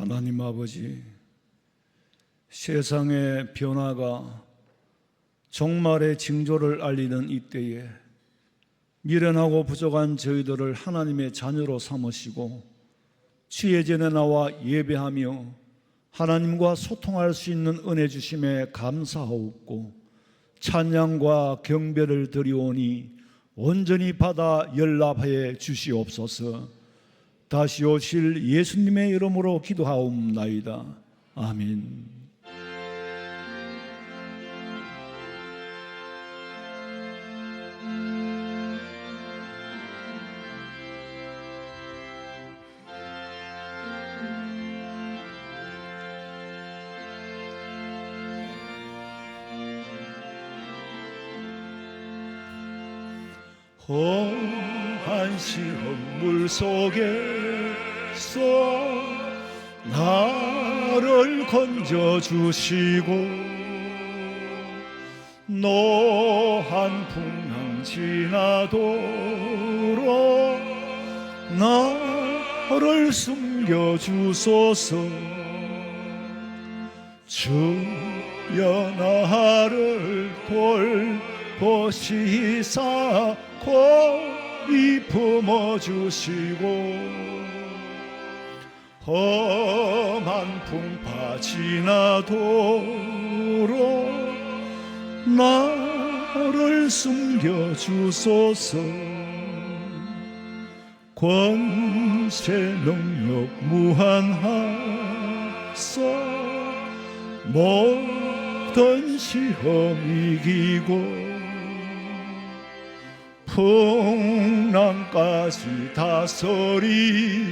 하나님 아버지, 세상의 변화가 종말의 징조를 알리는 이때에 미련하고 부족한 저희들을 하나님의 자녀로 삼으시고 취해전에 나와 예배하며 하나님과 소통할 수 있는 은혜 주심에 감사하옵고, 찬양과 경배를 드리오니 온전히 받아 연락하여 주시옵소서. 다시 오실 예수님의 이름으로 기도하옵나이다. 아멘. 험한 시험 물속에서 나를 건져주시고, 노한 풍랑 지나도록 나를 숨겨주소서. 주여 나를 돌보시사 고이 품어주시고, 험한 풍파 지나도록 나를 숨겨주소서. 권세 능력 무한하사 모든 시험 이기고 풍랑까지 다스리는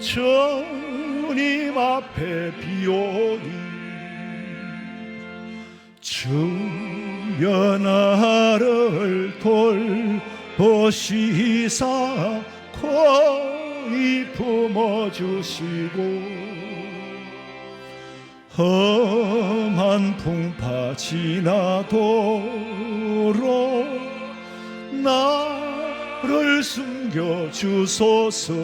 주님 앞에 비오니, 주여 나를 돌보시사 고이 품어주시고, 험한 풍파 지나도록 나를 숨겨주소서.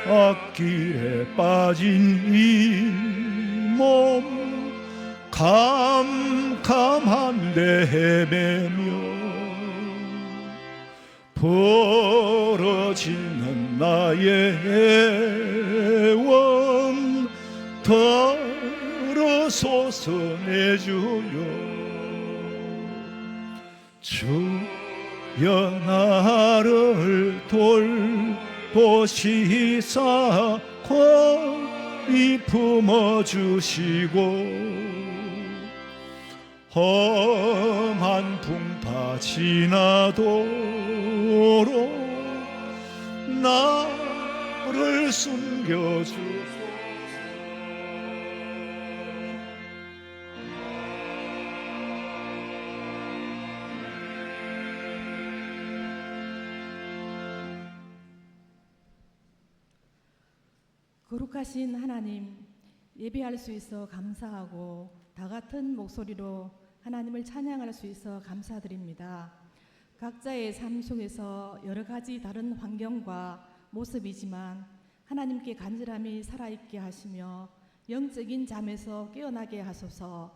죄악길에 빠진 이 몸 캄캄한데 헤매며 부러지는 나의 원 들어소서. 내 주여, 주여 나를 돌보시사 고이 품어주시고, 험한 풍파 지나도록 나를 숨겨주소서. 거룩하신 하나님, 예배할 수 있어 감사하고 다 같은 목소리로 하나님을 찬양할 수 있어 감사드립니다. 각자의 삶 속에서 여러 가지 다른 환경과 모습이지만 하나님께 간절함이 살아있게 하시며 영적인 잠에서 깨어나게 하소서.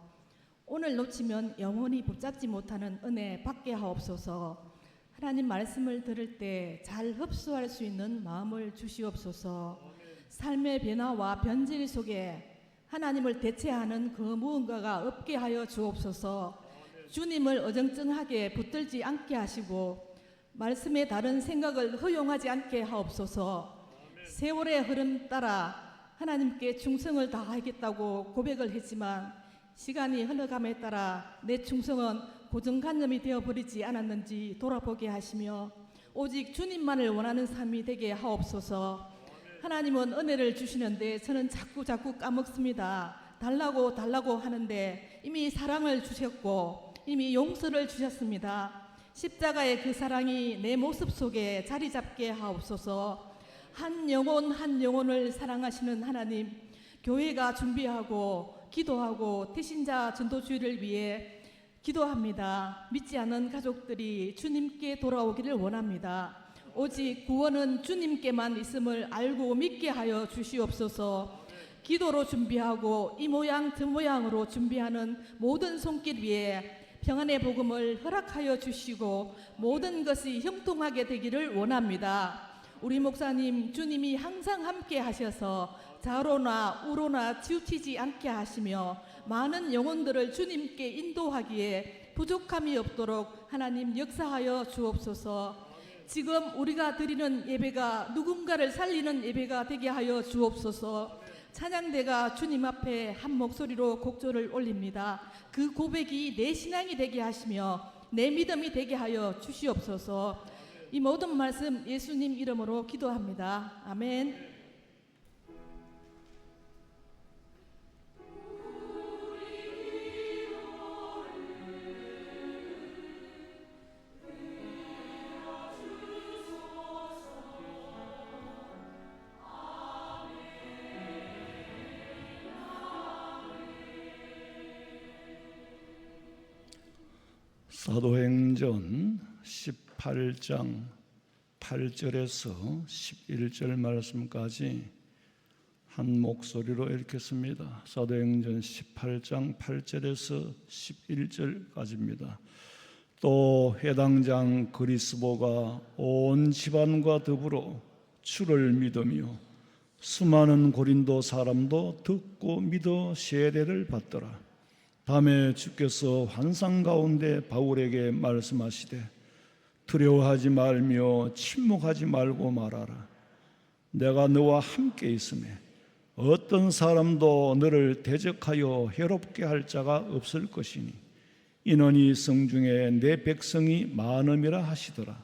오늘 놓치면 영원히 붙잡지 못하는 은혜 받게 하옵소서. 하나님 말씀을 들을 때 잘 흡수할 수 있는 마음을 주시옵소서. 삶의 변화와 변질 속에 하나님을 대체하는 그 무언가가 없게 하여 주옵소서. 주님을 어정쩡하게 붙들지 않게 하시고 말씀에 다른 생각을 허용하지 않게 하옵소서. 세월의 흐름 따라 하나님께 충성을 다하겠다고 고백을 했지만 시간이 흘러감에 따라 내 충성은 고정관념이 되어버리지 않았는지 돌아보게 하시며 오직 주님만을 원하는 삶이 되게 하옵소서. 하나님은 은혜를 주시는데 저는 자꾸 까먹습니다. 달라고 하는데 이미 사랑을 주셨고 이미 용서를 주셨습니다. 십자가의 그 사랑이 내 모습 속에 자리 잡게 하옵소서. 한 영혼을 사랑하시는 하나님, 교회가 준비하고 기도하고 태신자 전도주의를 위해 기도합니다. 믿지 않는 가족들이 주님께 돌아오기를 원합니다. 오직 구원은 주님께만 있음을 알고 믿게 하여 주시옵소서. 기도로 준비하고 이 모양 저 모양으로 준비하는 모든 손길 위에 평안의 복음을 허락하여 주시고 모든 것이 형통하게 되기를 원합니다. 우리 목사님, 주님이 항상 함께 하셔서 좌로나 우로나 치우치지 않게 하시며 많은 영혼들을 주님께 인도하기에 부족함이 없도록 하나님 역사하여 주옵소서. 지금 우리가 드리는 예배가 누군가를 살리는 예배가 되게 하여 주옵소서. 찬양대가 주님 앞에 한 목소리로 곡조를 올립니다. 그 고백이 내 신앙이 되게 하시며 내 믿음이 되게 하여 주시옵소서. 이 모든 말씀 예수님 이름으로 기도합니다. 아멘. 사도행전 18장 8절에서 11절 말씀까지 한 목소리로 읽겠습니다. 사도행전 18장 8절에서 11절까지입니다. 또 회당장 그리스보가 온 집안과 더불어 주를 믿으며 수많은 고린도 사람도 듣고 믿어 세례를 받더라. 다음에 주께서 환상 가운데 바울에게 말씀하시되 두려워하지 말며 침묵하지 말고 말하라. 내가 너와 함께 있으매 어떤 사람도 너를 대적하여 해롭게 할 자가 없을 것이니 이는 이 성중에 내 백성이 많음이라 하시더라.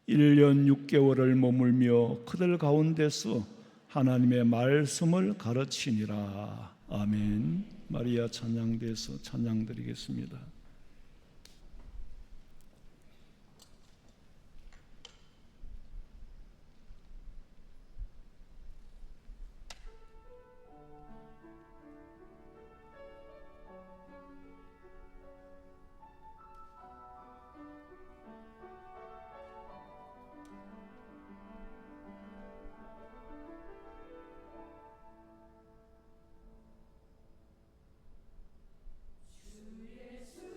1년 6개월을 머물며 그들 가운데서 하나님의 말씀을 가르치니라. 아멘. 마리아 찬양대에서 찬양드리겠습니다. 주 예수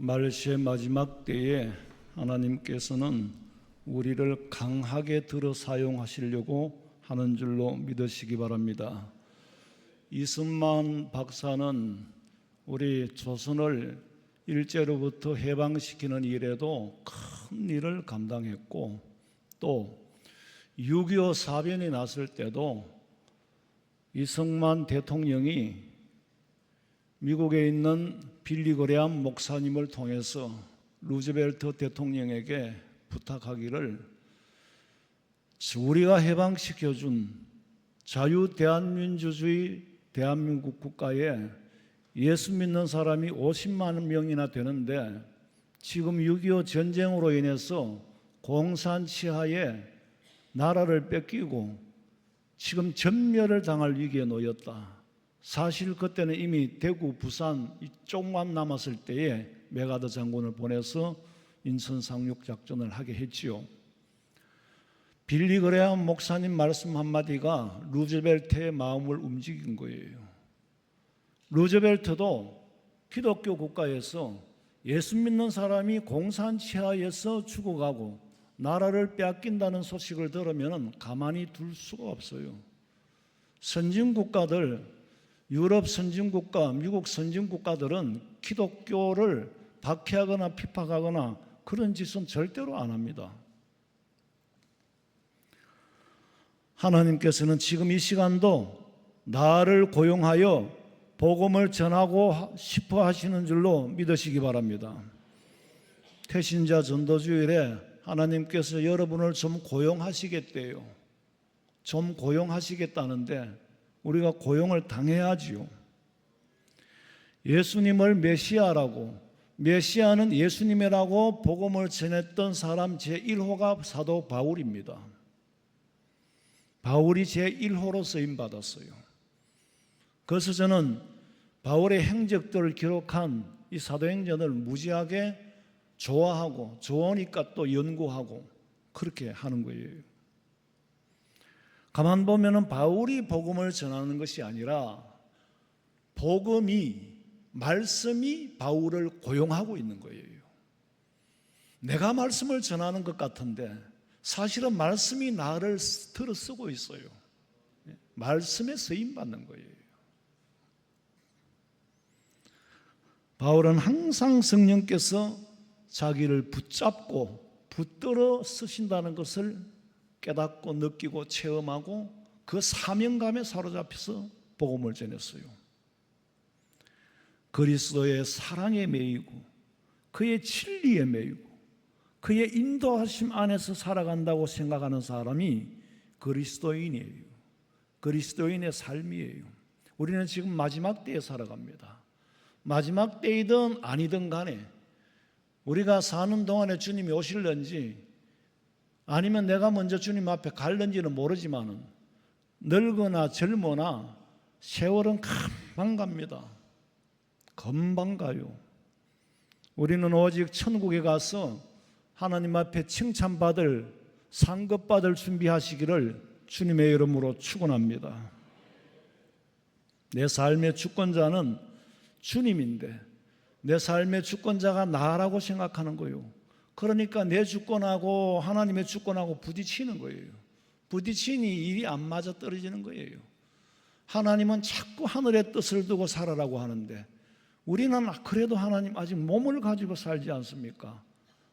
말세의 마지막 때에 하나님께서는 우리를 강하게 들어 사용하시려고 하는 줄로 믿으시기 바랍니다. 이승만 박사는 우리 조선을 일제로부터 해방시키는 일에도 큰 일을 감당했고, 또 6.25 사변이 났을 때도 이승만 대통령이 미국에 있는 빌리 그레함 목사님을 통해서 루즈벨트 대통령에게 부탁하기를, 우리가 해방시켜준 자유대한민주주의 대한민국 국가에 예수 믿는 사람이 50만 명이나 되는데, 지금 6.25 전쟁으로 인해서 공산 치하에 나라를 뺏기고 지금 전멸을 당할 위기에 놓였다. 사실 그때는 이미 대구, 부산 이쪽만 남았을 때에 메가더 장군을 보내서 인천 상륙 작전을 하게 했지요. 빌리 그레함 목사님 말씀 한마디가 루즈벨트의 마음을 움직인 거예요. 루즈벨트도 기독교 국가에서 예수 믿는 사람이 공산 치하에서 죽어가고 나라를 빼앗긴다는 소식을 들으면 가만히 둘 수가 없어요. 선진국가들, 유럽 선진국가, 미국 선진국가들은 기독교를 박해하거나 핍박하거나 그런 짓은 절대로 안 합니다. 하나님께서는 지금 이 시간도 나를 고용하여 복음을 전하고 싶어 하시는 줄로 믿으시기 바랍니다. 태신자 전도주일에 하나님께서 여러분을 좀 고용하시겠대요. 좀 고용하시겠다는데 우리가 고용을 당해야지요. 예수님을 메시아라고, 메시아는 예수님이라고 복음을 전했던 사람 제1호가 사도 바울입니다. 바울이 제1호로 쓰임받았어요. 그래서 저는 바울의 행적들을 기록한 이 사도행전을 무지하게 좋아하고, 좋으니까 또 연구하고 그렇게 하는 거예요. 가만 보면은 바울이 복음을 전하는 것이 아니라 복음이, 말씀이 바울을 고용하고 있는 거예요. 내가 말씀을 전하는 것 같은데 사실은 말씀이 나를 들어 쓰고 있어요. 말씀에 쓰임 받는 거예요. 바울은 항상 성령께서 자기를 붙잡고 붙들어 쓰신다는 것을 깨닫고 느끼고 체험하고 그 사명감에 사로잡혀서 복음을 전했어요. 그리스도의 사랑에 매이고 그의 진리에 매이고 그의 인도하심 안에서 살아간다고 생각하는 사람이 그리스도인이에요. 그리스도인의 삶이에요. 우리는 지금 마지막 때에 살아갑니다. 마지막 때이든 아니든 간에 우리가 사는 동안에 주님이 오실런지 아니면 내가 먼저 주님 앞에 갈는지는 모르지만은 늙거나 젊거나 세월은 금방 갑니다. 금방 가요. 우리는 오직 천국에 가서 하나님 앞에 칭찬받을, 상급받을 준비하시기를 주님의 이름으로 축원합니다. 내 삶의 주권자는 주님인데 내 삶의 주권자가 나라고 생각하는 거예요. 그러니까 내 주권하고 하나님의 주권하고 부딪히는 거예요. 부딪히니 일이 안 맞아 떨어지는 거예요. 하나님은 자꾸 하늘의 뜻을 두고 살아라고 하는데 우리는 그래도 하나님 아직 몸을 가지고 살지 않습니까?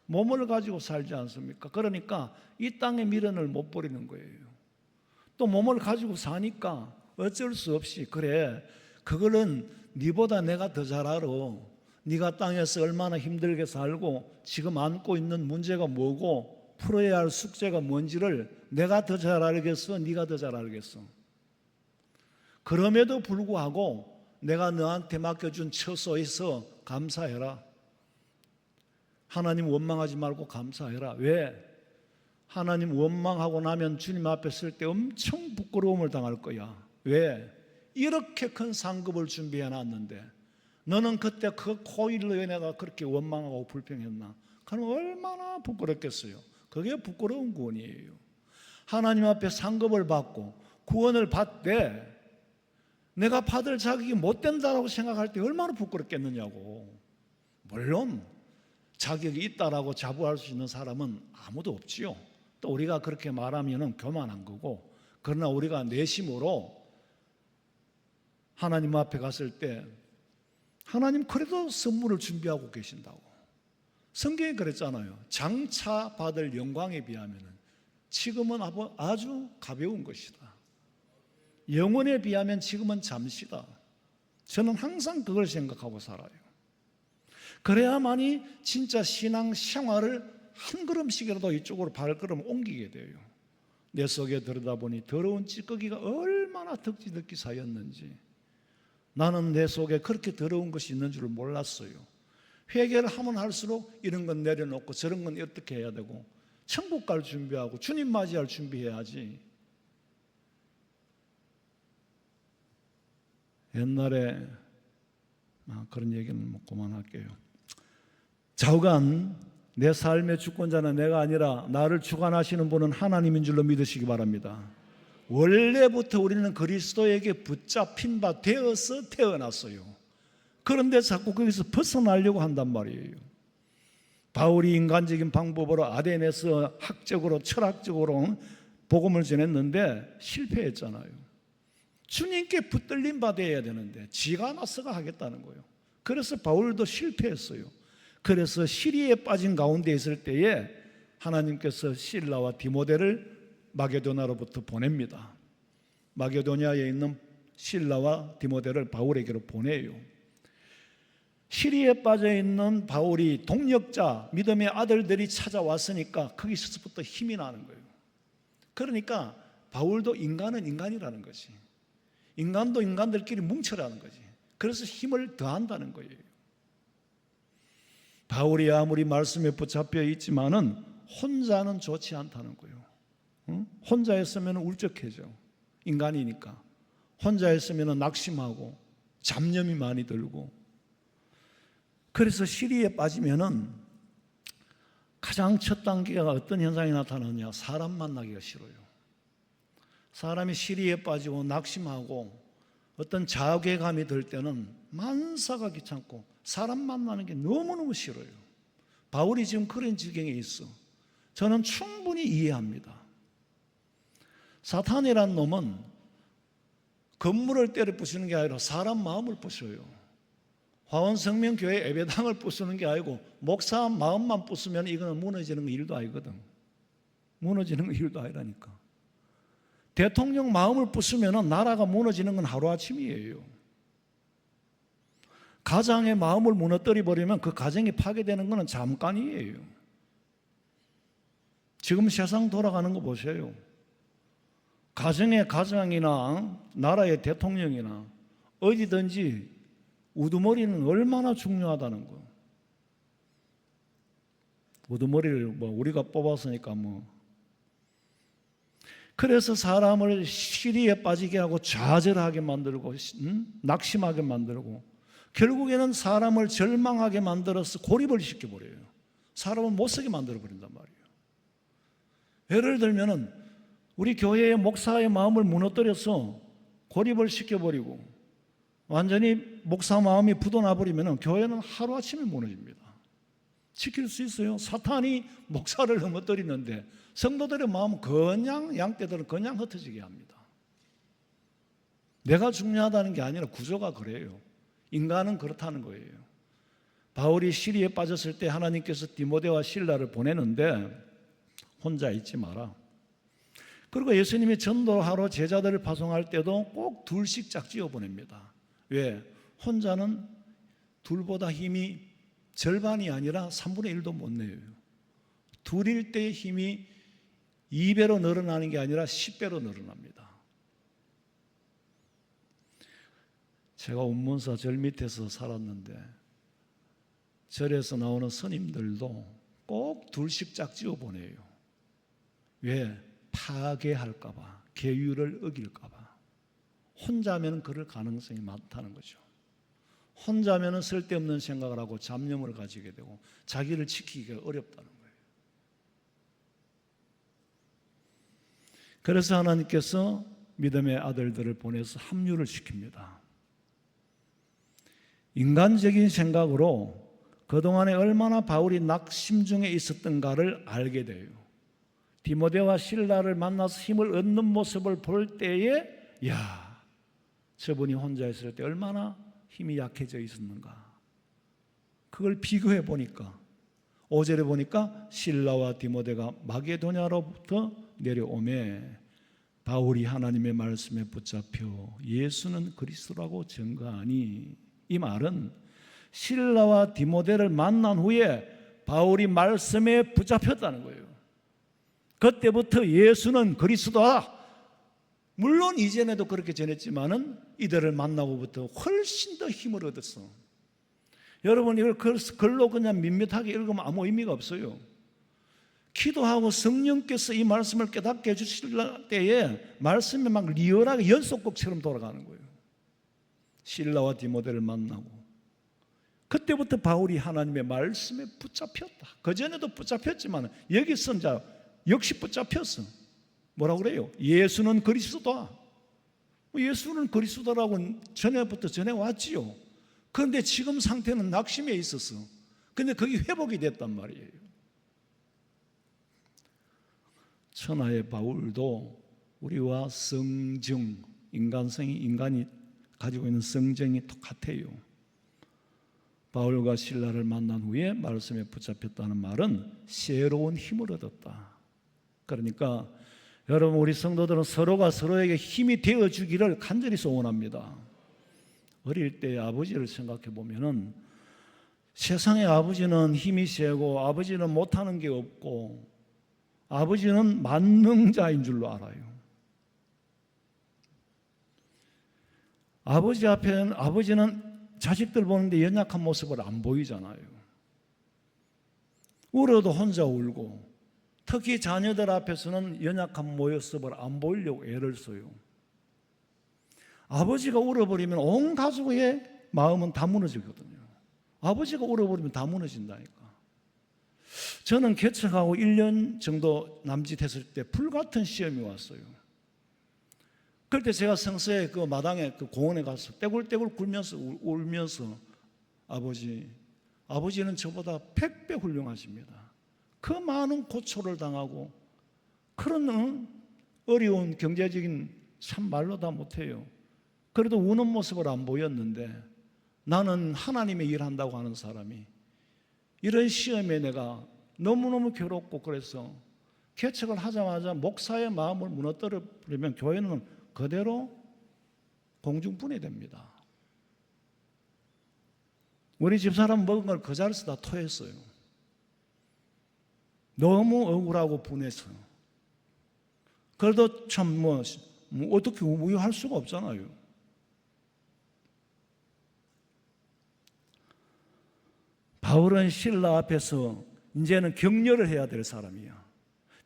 몸을 가지고 살지 않습니까? 그러니까 이 땅의 미련을 못 버리는 거예요. 또 몸을 가지고 사니까 어쩔 수 없이 그래, 그거는 네보다 내가 더 잘 알아. 네가 땅에서 얼마나 힘들게 살고 지금 안고 있는 문제가 뭐고 풀어야 할 숙제가 뭔지를 내가 더 잘 알겠어? 네가 더 잘 알겠어? 그럼에도 불구하고 내가 너한테 맡겨준 처소에서 감사해라. 하나님 원망하지 말고 감사해라. 왜? 하나님 원망하고 나면 주님 앞에 설 때 엄청 부끄러움을 당할 거야. 왜? 이렇게 큰 상급을 준비해 놨는데 너는 그때 그 코일로 인해서 그렇게 원망하고 불평했나? 그럼 얼마나 부끄럽겠어요. 그게 부끄러운 구원이에요. 하나님 앞에 상급을 받고 구원을 받되 내가 받을 자격이 못 된다고 생각할 때 얼마나 부끄럽겠느냐고. 물론 자격이 있다라고 자부할 수 있는 사람은 아무도 없지요. 또 우리가 그렇게 말하면 교만한 거고, 그러나 우리가 내심으로 하나님 앞에 갔을 때 하나님 그래도 선물을 준비하고 계신다고. 성경에 그랬잖아요. 장차 받을 영광에 비하면 지금은 아주 가벼운 것이다. 영원에 비하면 지금은 잠시다. 저는 항상 그걸 생각하고 살아요. 그래야만이 진짜 신앙 생활을 한 걸음씩이라도 이쪽으로 발걸음 옮기게 돼요. 내 속에 들여다보니 더러운 찌꺼기가 얼마나 덕지덕지 쌓였는지, 나는 내 속에 그렇게 더러운 것이 있는 줄 몰랐어요. 회개를 하면 할수록 이런 건 내려놓고 저런 건 어떻게 해야 되고, 천국 갈 준비하고 주님 맞이할 준비해야지. 옛날에 그런 얘기는 그만할게요. 좌우간 내 삶의 주권자는 내가 아니라 나를 주관하시는 분은 하나님인 줄로 믿으시기 바랍니다. 원래부터 우리는 그리스도에게 붙잡힌 바 되어서 태어났어요. 그런데 자꾸 거기서 벗어나려고 한단 말이에요. 바울이 인간적인 방법으로 아덴에서 학적으로 철학적으로 복음을 전했는데 실패했잖아요. 주님께 붙들린 바 되어야 되는데 지가 나서가 하겠다는 거예요. 그래서 바울도 실패했어요. 그래서 시리에 빠진 가운데 있을 때에 하나님께서 실라와 디모데를 마게도냐로부터 보냅니다. 마게도냐에 있는 실라와 디모데를 바울에게로 보내요. 시리에 빠져 있는 바울이 동역자, 믿음의 아들들이 찾아왔으니까 거기서부터 힘이 나는 거예요. 그러니까 바울도 인간은 인간이라는 것이, 인간도 인간들끼리 뭉쳐라는 거지. 그래서 힘을 더한다는 거예요. 바울이 아무리 말씀에 붙잡혀 있지만은 혼자는 좋지 않다는 거예요. 혼자 했으면 울적해져. 인간이니까. 혼자 했으면 낙심하고 잡념이 많이 들고. 그래서 시리에 빠지면은 가장 첫 단계가 어떤 현상이 나타나느냐? 사람 만나기가 싫어요. 사람이 시리에 빠지고 낙심하고 어떤 자괴감이 들 때는 만사가 귀찮고 사람 만나는 게 너무너무 싫어요. 바울이 지금 그런 지경에 있어. 저는 충분히 이해합니다. 사탄이란 놈은 건물을 때려 부수는 게 아니라 사람 마음을 부숴요. 화원성명교회 예배당을 부수는 게 아니고 목사 마음만 부수면 이거는 무너지는 일도 아니거든. 무너지는 일도 아니라니까. 대통령 마음을 부수면 나라가 무너지는 건 하루아침이에요. 가장의 마음을 무너뜨려 버리면 그 가정이 파괴되는 건 잠깐이에요. 지금 세상 돌아가는 거 보세요. 가정의 가장이나 나라의 대통령이나 어디든지 우두머리는 얼마나 중요하다는 거. 우두머리를 우리가 뽑았으니까 그래서 사람을 시리에 빠지게 하고 좌절하게 만들고 낙심하게 만들고 결국에는 사람을 절망하게 만들어서 고립을 시켜버려요. 사람을 못쓰게 만들어버린단 말이에요. 예를 들면은 우리 교회의 목사의 마음을 무너뜨려서 고립을 시켜버리고 완전히 목사 마음이 굳어나버리면 교회는 하루아침에 무너집니다. 지킬 수 있어요. 사탄이 목사를 넘어뜨리는데 성도들의 마음은 그냥 양떼들은 그냥 흩어지게 합니다. 내가 중요하다는 게 아니라 구조가 그래요. 인간은 그렇다는 거예요. 바울이 시리에 빠졌을 때 하나님께서 디모데와 실라를 보내는데 혼자 있지 마라. 그리고 예수님이 전도하러 제자들을 파송할 때도 꼭 둘씩 짝지어 보냅니다. 왜? 혼자는 둘보다 힘이 절반이 아니라 3분의 1도 못 내요. 둘일 때의 힘이 2배로 늘어나는 게 아니라 10배로 늘어납니다. 제가 운문사 절 밑에서 살았는데 절에서 나오는 스님들도 꼭 둘씩 짝지어 보내요. 왜? 파괴할까 봐, 계율을 어길까 봐. 혼자면 그럴 가능성이 많다는 거죠. 혼자면 쓸데없는 생각을 하고 잡념을 가지게 되고 자기를 지키기가 어렵다는 거예요. 그래서 하나님께서 믿음의 아들들을 보내서 합류를 시킵니다. 인간적인 생각으로 그동안에 얼마나 바울이 낙심 중에 있었던가를 알게 돼요. 디모데와 실라를 만나서 힘을 얻는 모습을 볼 때에 야, 저분이 혼자 있을 때 얼마나 힘이 약해져 있었는가. 그걸 비교해 보니까 5절에 보니까 실라와 디모데가 마게도냐로부터 내려오매 바울이 하나님의 말씀에 붙잡혀 예수는 그리스도라고 증거하니, 이 말은 실라와 디모데를 만난 후에 바울이 말씀에 붙잡혔다는 거예요. 그때부터 예수는 그리스도다. 물론 이전에도 그렇게 전했지만은 이들을 만나고부터 훨씬 더 힘을 얻었어. 여러분, 이걸 글로 그냥 밋밋하게 읽으면 아무 의미가 없어요. 기도하고 성령께서 이 말씀을 깨닫게 해주실 때에 말씀이 막 리얼하게 연속곡처럼 돌아가는 거예요. 실라와 디모데를 만나고 그때부터 바울이 하나님의 말씀에 붙잡혔다. 그전에도 붙잡혔지만 여기서 이제 역시 붙잡혔어. 뭐라고 그래요? 예수는 그리스도다. 예수는 그리스도라고 전에부터 전해왔지요. 그런데 지금 상태는 낙심에 있었어. 근데 그게 회복이 됐단 말이에요. 천하의 바울도 우리와 성정, 인간이 가지고 있는 성정이 똑같아요. 바울과 실라를 만난 후에 말씀에 붙잡혔다는 말은 새로운 힘을 얻었다. 그러니까 여러분, 우리 성도들은 서로가 서로에게 힘이 되어주기를 간절히 소원합니다. 어릴 때 아버지를 생각해 보면은 세상의 아버지는 힘이 세고 아버지는 못하는 게 없고 아버지는 만능자인 줄로 알아요. 아버지 앞에는 아버지는 자식들 보는데 연약한 모습을 안 보이잖아요. 울어도 혼자 울고, 특히 자녀들 앞에서는 연약한 모습을 안 보이려고 애를 써요. 아버지가 울어버리면 온 가족의 마음은 다 무너지거든요. 아버지가 울어버리면 다 무너진다니까. 저는 개척하고 1년 정도 남짓했을 때 불같은 시험이 왔어요. 그럴 때 제가 성서에 그 마당에 그 공원에 가서 떼굴떼굴 굴면서 울면서 아버지는 저보다 100배 훌륭하십니다. 그 많은 고초를 당하고 그런 어려운 경제적인 참 말로 다 못해요. 그래도 우는 모습을 안 보였는데 나는 하나님의 일한다고 하는 사람이 이런 시험에 내가 너무너무 괴롭고 그래서 개척을 하자마자 목사의 마음을 무너뜨려 버리면 교회는 그대로 공중분해됩니다. 우리 집사람 먹은 걸 그 자리에서 다 토했어요. 너무 억울하고 분해서. 그래도 참 어떻게 우유할 수가 없잖아요. 바울은 실라 앞에서 이제는 격려를 해야 될 사람이야.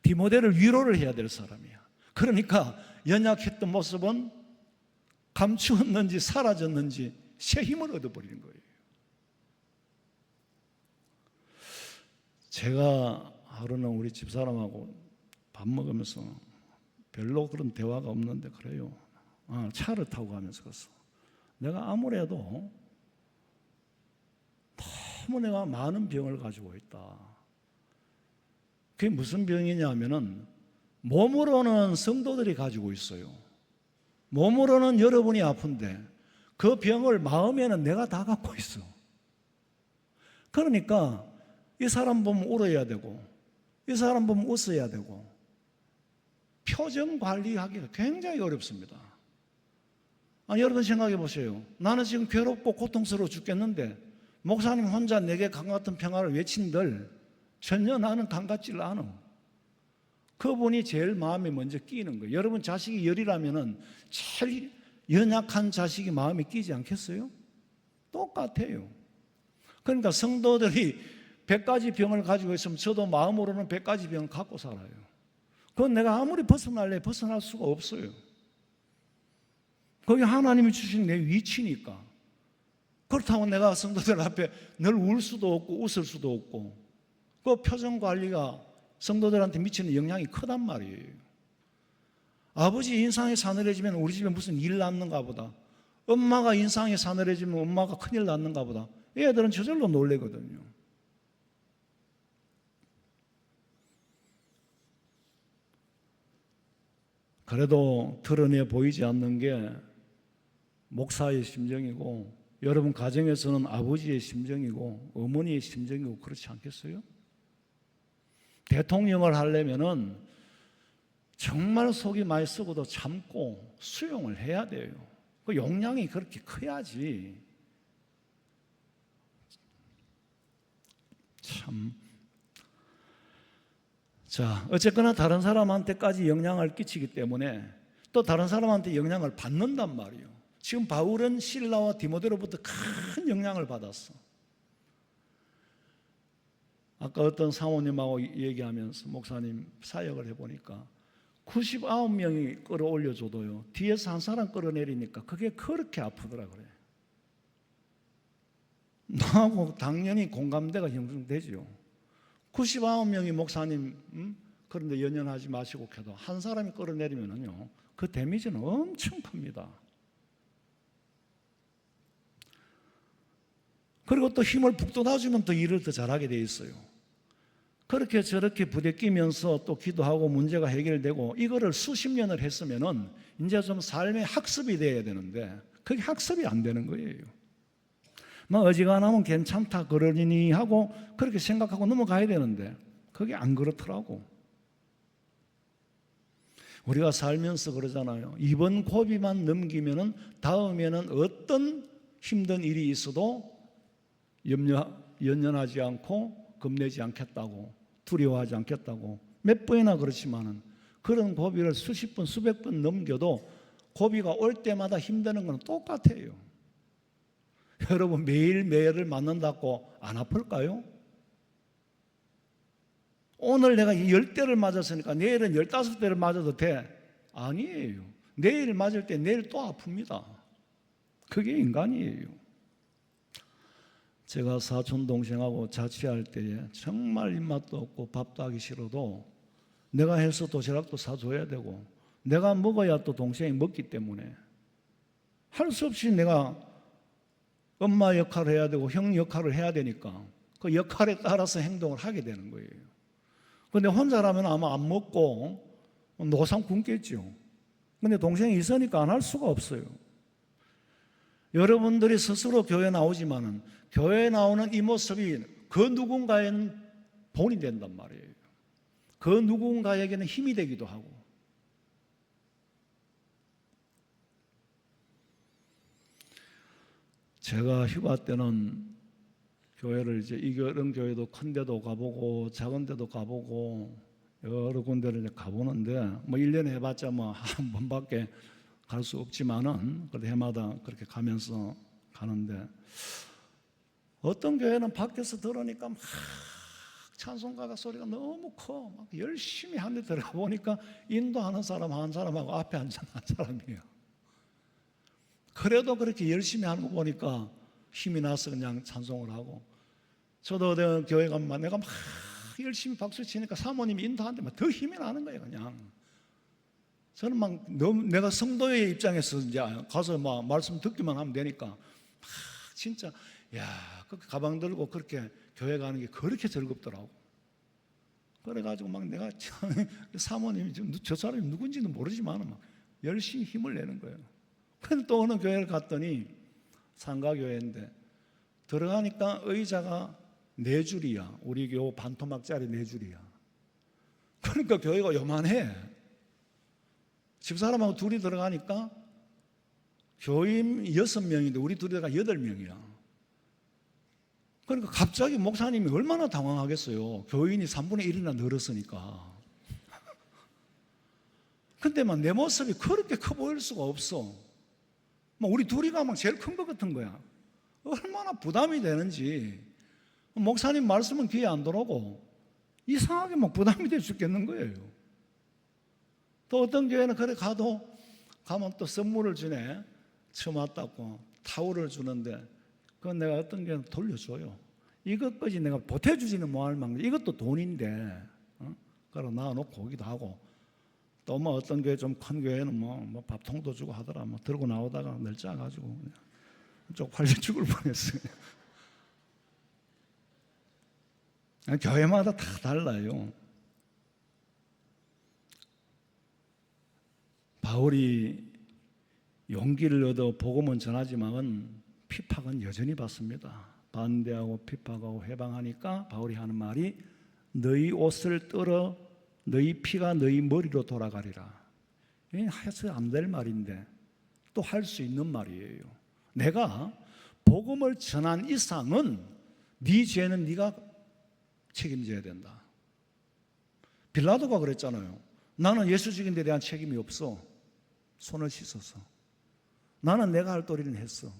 디모데를 위로를 해야 될 사람이야. 그러니까 연약했던 모습은 감추었는지 사라졌는지 새 힘을 얻어버리는 거예요. 제가 하루는 우리 집사람하고 밥 먹으면서 별로 그런 대화가 없는데 그래요. 차를 타고 가면서 그랬어. 내가 아무래도 너무 내가 많은 병을 가지고 있다. 그게 무슨 병이냐 하면은 몸으로는 성도들이 가지고 있어요. 몸으로는 여러분이 아픈데 그 병을 마음에는 내가 다 갖고 있어. 그러니까 이 사람 보면 울어야 되고 이 사람 보면 웃어야 되고 표정 관리하기가 굉장히 어렵습니다. 여러분 생각해 보세요. 나는 지금 괴롭고 고통스러워 죽겠는데 목사님 혼자 내게 강 같은 평화를 외친들 전혀 나는 강 같지를 않아. 그분이 제일 마음에 먼저 끼는 거예요. 여러분 자식이 열이라면은 제일 연약한 자식이 마음에 끼지 않겠어요? 똑같아요. 그러니까 성도들이 100가지 병을 가지고 있으면 저도 마음으로는 100가지 병을 갖고 살아요. 그건 내가 아무리 벗어날 수가 없어요. 그게 하나님이 주신 내 위치니까. 그렇다고 내가 성도들 앞에 늘 울 수도 없고 웃을 수도 없고 그 표정 관리가 성도들한테 미치는 영향이 크단 말이에요. 아버지 인상이 사늘해지면 우리 집에 무슨 일 났는가 보다. 엄마가 인상이 사늘해지면 엄마가 큰일 났는가 보다. 애들은 저절로 놀래거든요. 그래도 드러내 보이지 않는 게 목사의 심정이고 여러분 가정에서는 아버지의 심정이고 어머니의 심정이고 그렇지 않겠어요? 대통령을 하려면은 정말 속이 많이 썩어도 참고 수용을 해야 돼요. 그 용량이 그렇게 커야지. 참. 자, 어쨌거나 다른 사람한테까지 영향을 끼치기 때문에 또 다른 사람한테 영향을 받는단 말이에요. 지금 바울은 실라와 디모데로부터 큰 영향을 받았어. 아까 어떤 사모님하고 얘기하면서 목사님 사역을 해보니까 99명이 끌어올려줘도요 뒤에서 한 사람 끌어내리니까 그게 그렇게 아프더라 그래. 나하고 당연히 공감대가 형성되죠. 99명이 목사님 그런데 연연하지 마시고 해도 한 사람이 끌어내리면은요 그 데미지는 엄청 큽니다. 그리고 또 힘을 북돋아주면 또 일을 더 잘하게 돼 있어요. 그렇게 저렇게 부대끼면서 또 기도하고 문제가 해결되고 이거를 수십 년을 했으면은 이제 좀 삶의 학습이 돼야 되는데 그게 학습이 안 되는 거예요. 뭐 어지간하면 괜찮다 그러니 하고 그렇게 생각하고 넘어가야 되는데 그게 안 그렇더라고. 우리가 살면서 그러잖아요. 이번 고비만 넘기면은 다음에는 어떤 힘든 일이 있어도 연연하지 않고 겁내지 않겠다고 두려워하지 않겠다고 몇 번이나 그렇지만은 그런 고비를 수십 번 수백 번 넘겨도 고비가 올 때마다 힘드는 건 똑같아요. 여러분 매일매일을 맞는다고 안 아플까요? 오늘 내가 10대를 맞았으니까 내일은 15대를 맞아도 돼? 아니에요. 내일 맞을 때 내일 또 아픕니다. 그게 인간이에요. 제가 사촌 동생하고 자취할 때에 정말 입맛도 없고 밥도 하기 싫어도 내가 해서 도시락도 사줘야 되고 내가 먹어야 또 동생이 먹기 때문에 할 수 없이 내가 엄마 역할을 해야 되고 형 역할을 해야 되니까 그 역할에 따라서 행동을 하게 되는 거예요. 그런데 혼자라면 아마 안 먹고 노상 굶겠죠. 그런데 동생이 있으니까 안 할 수가 없어요. 여러분들이 스스로 교회 나오지만은 교회에 나오는 이 모습이 그 누군가에는 본이 된단 말이에요. 그 누군가에게는 힘이 되기도 하고. 제가 휴가 때는 교회를 이제 이런 교회도 큰 데도 가보고 작은 데도 가보고 여러 군데를 이제 가보는데 뭐 1년에 해봤자 뭐 한 번밖에 갈 수 없지만은 그래도 해마다 그렇게 가면서 가는데 어떤 교회는 밖에서 들으니까 막 찬송가가 소리가 너무 커. 막 열심히 한 데 들어가 보니까 인도하는 사람 한 사람하고 앞에 앉은 한 사람이에요. 그래도 그렇게 열심히 하는 거 보니까 힘이 나서 그냥 찬송을 하고 저도 어디 교회 가면 내가 막 열심히 박수 치니까 사모님이 인도하는데 막 더 힘이 나는 거예요 그냥. 저는 막 너무 내가 성도의 입장에서 이제 가서 막 말씀 듣기만 하면 되니까 막 진짜 야, 그 가방 들고 그렇게 교회 가는 게 그렇게 즐겁더라고. 그래가지고 막 내가 사모님이 저 사람이 누군지는 모르지만 막 열심히 힘을 내는 거예요. 그런데 또 어느 교회를 갔더니 상가교회인데 들어가니까 의자가 4줄이야. 우리 교 반토막짜리 4줄이야. 그러니까 교회가 요만해. 집사람하고 둘이 들어가니까 교인 6명인데 우리 둘이 들어가 8명이야. 그러니까 갑자기 목사님이 얼마나 당황하겠어요. 교인이 3분의 1이나 늘었으니까. 근데 막 내 모습이 그렇게 커 보일 수가 없어. 막 우리 둘이 가면 제일 큰 것 같은 거야. 얼마나 부담이 되는지. 목사님 말씀은 귀에 안 들어오고 이상하게 막 부담이 돼 죽겠는 거예요. 또 어떤 교회는 그래 가면 또 선물을 주네. 처음 왔다고 타올을 주는데 그건 내가 어떤 교회는 돌려줘요. 이것까지 내가 보태주지는 못할 만큼 이것도 돈인데 그러고 놔놓고 오기도 하고 또 뭐 어떤 교회 좀 큰 교회는 뭐 밥통도 주고 하더라. 뭐 들고 나오다가 널짜가지고 쪽팔려 죽을 뻔했어요. 교회마다 다 달라요. 바울이 용기를 얻어 복음은 전하지만 핍박은 여전히 받습니다. 반대하고 핍박하고 해방하니까 바울이 하는 말이 너희 옷을 떨어 너희 피가 너희 머리로 돌아가리라. 이게 해서 안 될 말인데 또 할 수 있는 말이에요. 내가 복음을 전한 이상은 네 죄는 네가 책임져야 된다. 빌라도가 그랬잖아요. 나는 예수 죽인 데 대한 책임이 없어. 손을 씻어서. 나는 내가 할 도리는 했어.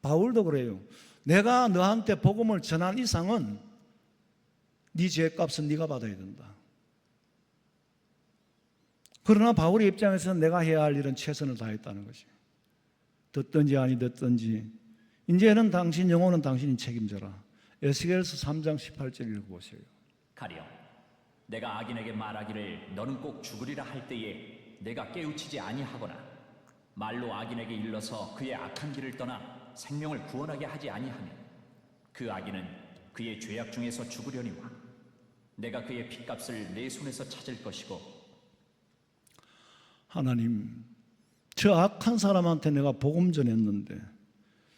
바울도 그래요. 내가 너한테 복음을 전한 이상은 네 죄값은 네가 받아야 된다. 그러나 바울의 입장에서는 내가 해야 할 일은 최선을 다했다는 것이. 듣든지 아니 듣든지 이제는 당신 영혼은 당신이 책임져라. 에스겔서 3장 18절 읽어보세요. 가령 내가 악인에게 말하기를 너는 꼭 죽으리라 할 때에 내가 깨우치지 아니하거나 말로 악인에게 일러서 그의 악한 길을 떠나 생명을 구원하게 하지 아니하면 그 악인은 그의 죄악 중에서 죽으려니와 내가 그의 핏값을 내 손에서 찾을 것이고. 하나님, 저 악한 사람한테 내가 복음 전했는데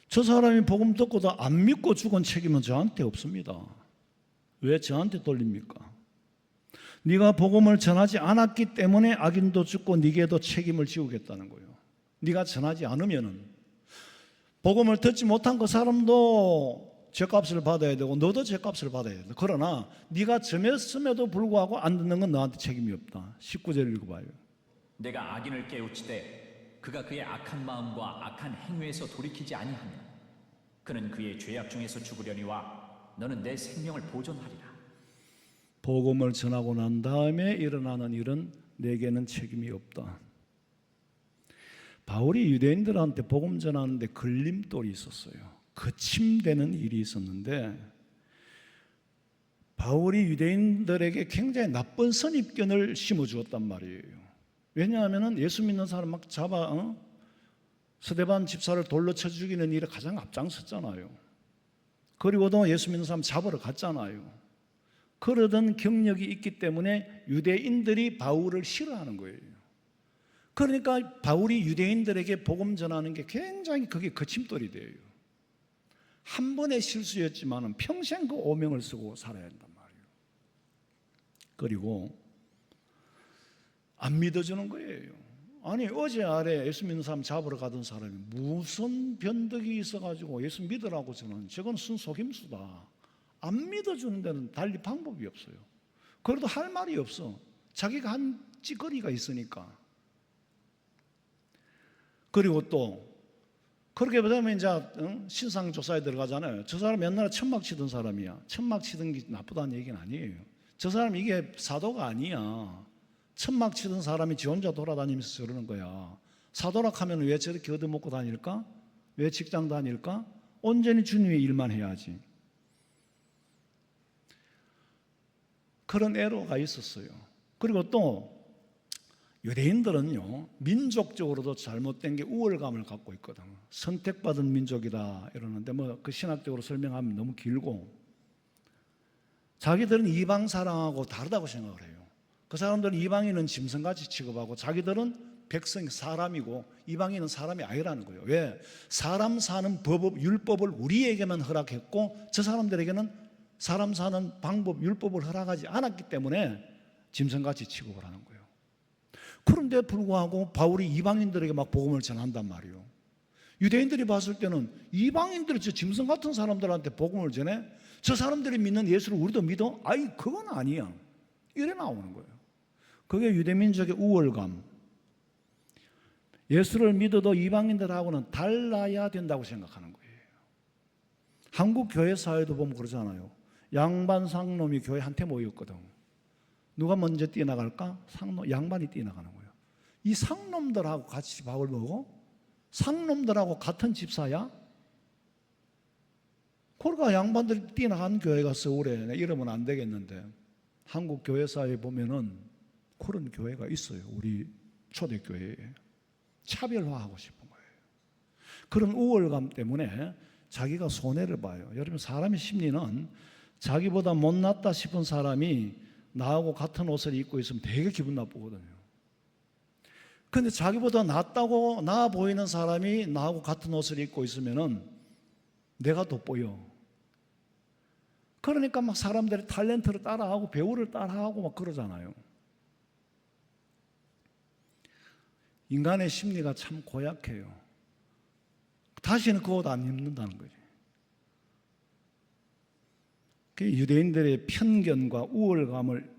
저 사람이 복음 듣고도 안 믿고 죽은 책임은 저한테 없습니다. 왜 저한테 돌립니까? 네가 복음을 전하지 않았기 때문에 악인도 죽고 네게도 책임을 지우겠다는 거예요. 네가 전하지 않으면은 복음을 듣지 못한 그 사람도 죄값을 받아야 되고 너도 죄값을 받아야 돼. 그러나 네가 전했음에도 불구하고 안 듣는 건 너한테 책임이 없다. 19절 읽어봐요. 내가 악인을 깨우치되 그가 그의 악한 마음과 악한 행위에서 돌이키지 아니하면 그는 그의 죄악 중에서 죽으려니와 너는 내 생명을 보존하리라. 복음을 전하고 난 다음에 일어나는 일은 내게는 책임이 없다. 바울이 유대인들한테 복음 전하는데 걸림돌이 있었어요. 거침되는 일이 있었는데 바울이 유대인들에게 굉장히 나쁜 선입견을 심어주었단 말이에요. 왜냐하면 예수 믿는 사람 막 잡아 스데반 집사를 돌로 쳐 죽이는 일에 가장 앞장섰잖아요. 그리고도 예수 믿는 사람 잡으러 갔잖아요. 그러던 경력이 있기 때문에 유대인들이 바울을 싫어하는 거예요. 그러니까 바울이 유대인들에게 복음 전하는 게 굉장히 그게 거침돌이 돼요. 한 번의 실수였지만 평생 그 오명을 쓰고 살아야 한단 말이에요. 그리고 안 믿어주는 거예요. 아니 어제 아래 예수 믿는 사람 잡으러 가던 사람이 무슨 변덕이 있어가지고 예수 믿으라고 저건 순속임수다. 안 믿어주는 데는 달리 방법이 없어요. 그래도 할 말이 없어. 자기가 한 찌꺼리가 있으니까. 그리고 또 그렇게 되면 이제 신상 조사에 들어가잖아요. 저 사람 옛날에 천막 치던 사람이야. 천막 치던 게 나쁘다는 얘기는 아니에요. 저 사람 이게 사도가 아니야. 천막 치던 사람이 지 혼자 돌아다니면서 저러는 거야. 사도락 하면 왜 저렇게 얻어먹고 다닐까? 왜 직장 다닐까? 온전히 주님의 일만 해야지. 그런 애로가 있었어요. 그리고 또 유대인들은요 민족적으로도 잘못된 게 우월감을 갖고 있거든. 선택받은 민족이다 이러는데 뭐 그 신학적으로 설명하면 너무 길고 자기들은 이방 사랑하고 다르다고 생각을 해요. 그 사람들은 이방인은 짐승같이 취급하고 자기들은 백성 사람이고 이방인은 사람이 아니라는 거예요. 왜? 사람 사는 율법을 우리에게만 허락했고 저 사람들에게는 사람 사는 방법 율법을 허락하지 않았기 때문에 짐승같이 취급을 하는 거예요. 그런데 불구하고 바울이 이방인들에게 막 복음을 전한단 말이에요. 유대인들이 봤을 때는 이방인들이 저 짐승 같은 사람들한테 복음을 전해? 저 사람들이 믿는 예수를 우리도 믿어? 아이 그건 아니야. 이래 나오는 거예요. 그게 유대민족의 우월감. 예수를 믿어도 이방인들하고는 달라야 된다고 생각하는 거예요. 한국 교회 사회도 보면 그러잖아요. 양반 상놈이 교회 한테 모였거든. 누가 먼저 뛰어나갈까? 양반이 뛰어나가는 거예요. 이 상놈들하고 같이 밥을 먹어? 상놈들하고 같은 집사야? 그러니까 양반들이 뛰어나간 교회가 서울에 이러면 안 되겠는데 한국 교회 사회에 보면은 그런 교회가 있어요. 우리 초대교회에. 차별화하고 싶은 거예요. 그런 우월감 때문에 자기가 손해를 봐요. 여러분 사람의 심리는 자기보다 못났다 싶은 사람이 나하고 같은 옷을 입고 있으면 되게 기분 나쁘거든요. 근데 자기보다 낫다고 나아 보이는 사람이 나하고 같은 옷을 입고 있으면은 내가 돋보여. 그러니까 막 사람들이 탤런트를 따라하고 배우를 따라하고 막 그러잖아요. 인간의 심리가 참 고약해요. 다시는 그 옷 안 입는다는 거지. 그 유대인들의 편견과 우월감을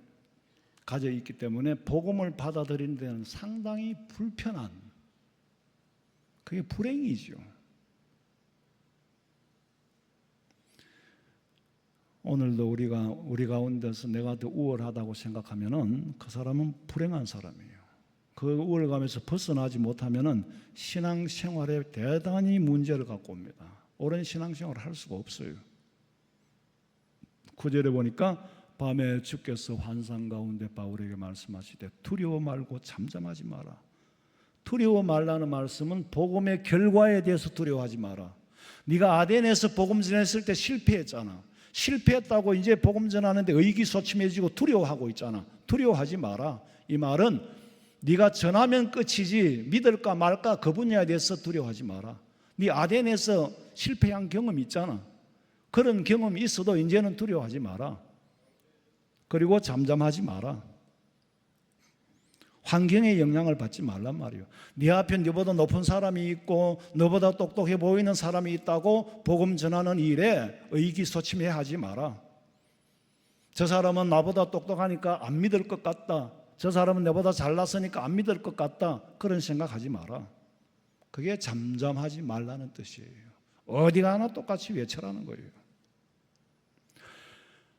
가져 있기 때문에 복음을 받아들이는 데는 상당히 불편한, 그게 불행이죠. 오늘도 우리 가운데서 내가 더 우월하다고 생각하면은 그 사람은 불행한 사람이에요. 그 우월감에서 벗어나지 못하면은 신앙생활에 대단히 문제를 갖고 옵니다. 옳은 신앙생활을 할 수가 없어요. 9절에 보니까 밤에 주께서 환상 가운데 바울에게 말씀하시되 두려워 말고 잠잠하지 마라. 두려워 말라는 말씀은 복음의 결과에 대해서 두려워하지 마라. 네가 아덴에서 복음 전했을 때 실패했잖아. 실패했다고 이제 복음 전하는데 의기소침해지고 두려워하고 있잖아. 두려워하지 마라. 이 말은 네가 전하면 끝이지 믿을까 말까 그 분야에 대해서 두려워하지 마라. 네 아덴에서 실패한 경험이 있잖아. 그런 경험이 있어도 이제는 두려워하지 마라. 그리고 잠잠하지 마라. 환경의 영향을 받지 말란 말이에요. 네 앞에 너보다 높은 사람이 있고 너보다 똑똑해 보이는 사람이 있다고 복음 전하는 일에 의기소침해하지 마라. 저 사람은 나보다 똑똑하니까 안 믿을 것 같다. 저 사람은 내보다 잘났으니까 안 믿을 것 같다. 그런 생각하지 마라. 그게 잠잠하지 말라는 뜻이에요. 어디 가나 똑같이 외쳐라는 거예요.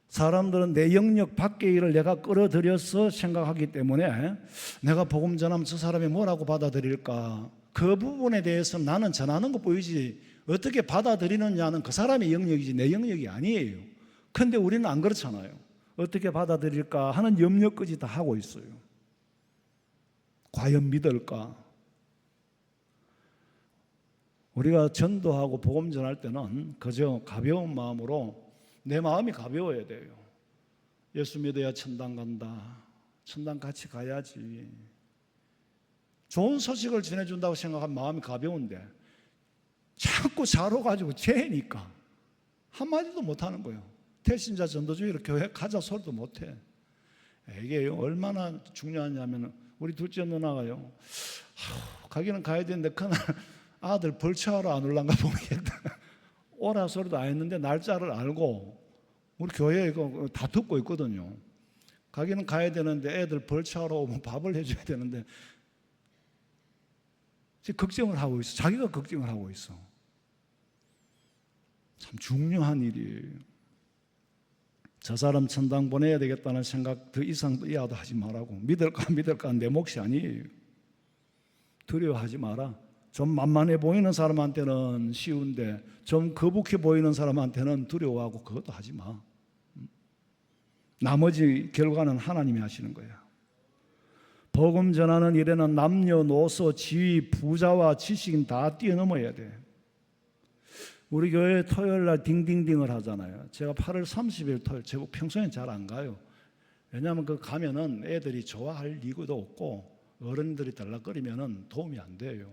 사람들은 내 영역 밖의 일을 내가 끌어들여서 생각하기 때문에 내가 복음 전하면 저 사람이 뭐라고 받아들일까? 그 부분에 대해서 나는 전하는 것 보이지 어떻게 받아들이느냐는 그 사람의 영역이지 내 영역이 아니에요. 그런데 우리는 안 그렇잖아요. 어떻게 받아들일까 하는 염려까지 다 하고 있어요. 과연 믿을까? 우리가 전도하고 복음 전할 때는 그저 가벼운 마음으로 내 마음이 가벼워야 돼요. 예수 믿어야 천당 간다. 천당 같이 가야지. 좋은 소식을 전해준다고 생각하면 마음이 가벼운데 자꾸 자로가지고 죄니까 한마디도 못하는 거예요. 태신자 전도주의로 교회 가자 소리도 못해. 이게 얼마나 중요하냐면 우리 둘째 누나가요. 가기는 가야 되는데 그날 아들 벌초하러 안 올란가 모르겠다. 오라 소리도 안 했는데 날짜를 알고 우리 교회에 이거 다 듣고 있거든요. 가기는 가야 되는데 애들 벌초하러 오면 밥을 해줘야 되는데 지금 걱정을 하고 있어. 자기가 걱정을 하고 있어. 참 중요한 일이에요. 저 사람 천당 보내야 되겠다는 생각 더 이상 이하도 하지 말라고. 믿을까 안 믿을까 내 몫이 아니에요. 두려워하지 마라. 좀 만만해 보이는 사람한테는 쉬운데 좀 거북해 보이는 사람한테는 두려워하고 그것도 하지 마. 나머지 결과는 하나님이 하시는 거야. 복음 전하는 일에는 남녀노소, 지위, 부자와 지식인 다 뛰어넘어야 돼. 우리 교회 토요일 날 딩딩딩을 하잖아요. 제가 8월 30일 토요일, 제가 평소엔 잘 안 가요. 왜냐하면 그 가면은 애들이 좋아할 이유도 없고 어른들이 달락거리면은 도움이 안 돼요.